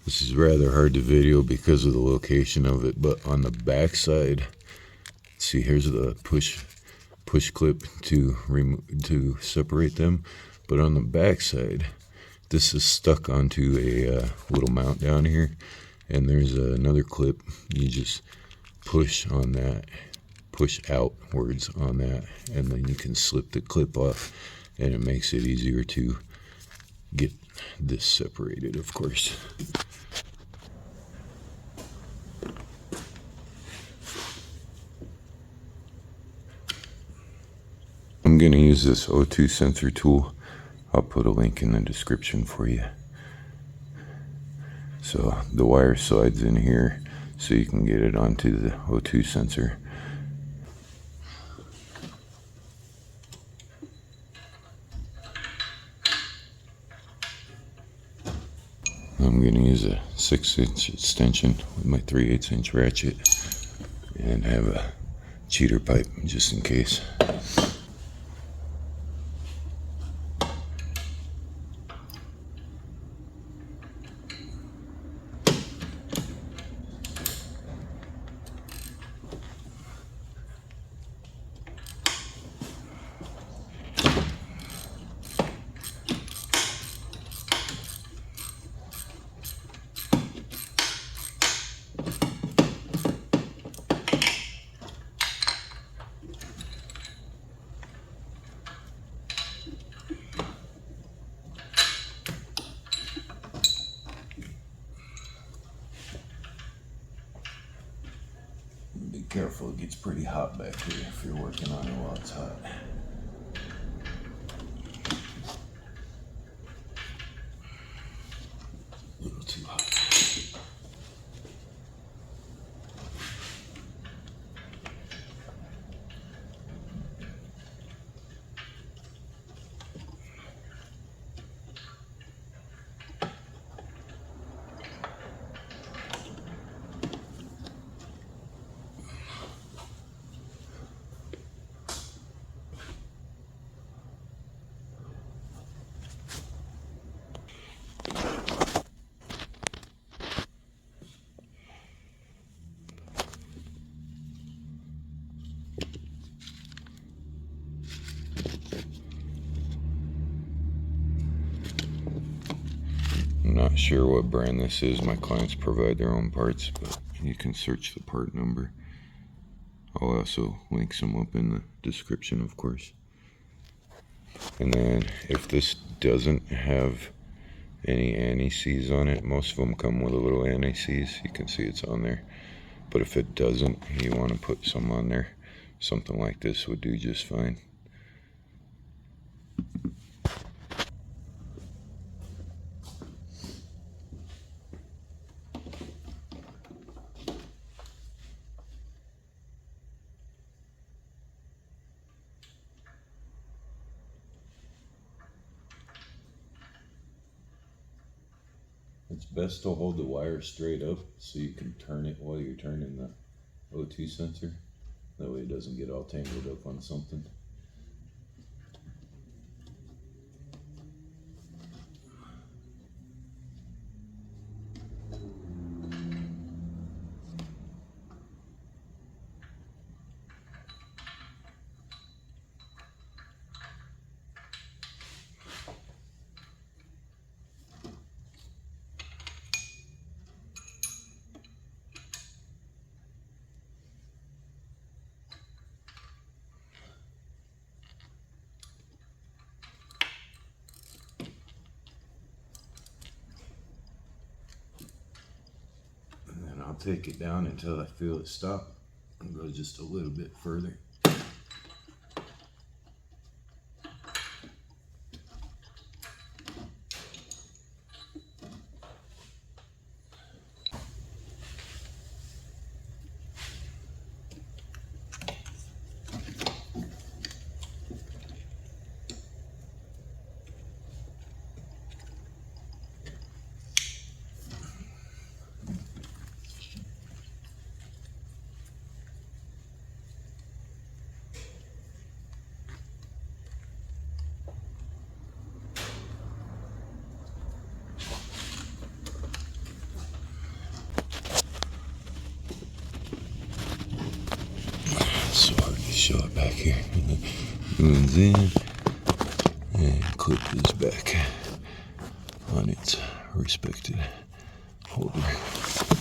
This is rather hard to video because of the location of it, but on the back side, see, here's the push clip to separate them, but on the back side, this is stuck onto a little mount down here, and there's another clip. You just push on that, push outwards on that, and then you can slip the clip off, and it makes it easier to get this separated, of course. I'm going to use this O2 sensor tool. I'll put a link in the description for you. So the wire slides in here so you can get it onto the O2 sensor. I'm going to use a 6-inch extension with my 3/8 inch ratchet and have a cheater pipe just in case. Be careful, it gets pretty hot back here if you're working on it while it's hot. A little too hot. I'm not sure what brand this is. My clients provide their own parts, but you can search the part number. I'll also link some up in the description, of course. And then if this doesn't have any anti-seize on it, most of them come with a little anti-seize. You can see it's on there. But if it doesn't, you want to put some on there. Something like this would do just fine. It's best to hold the wire straight up so you can turn it while you're turning the O2 sensor. That way it doesn't get all tangled up on something. I'll take it down until I feel it stop and go just a little bit further. Moons in, and clip this back on its respected holder.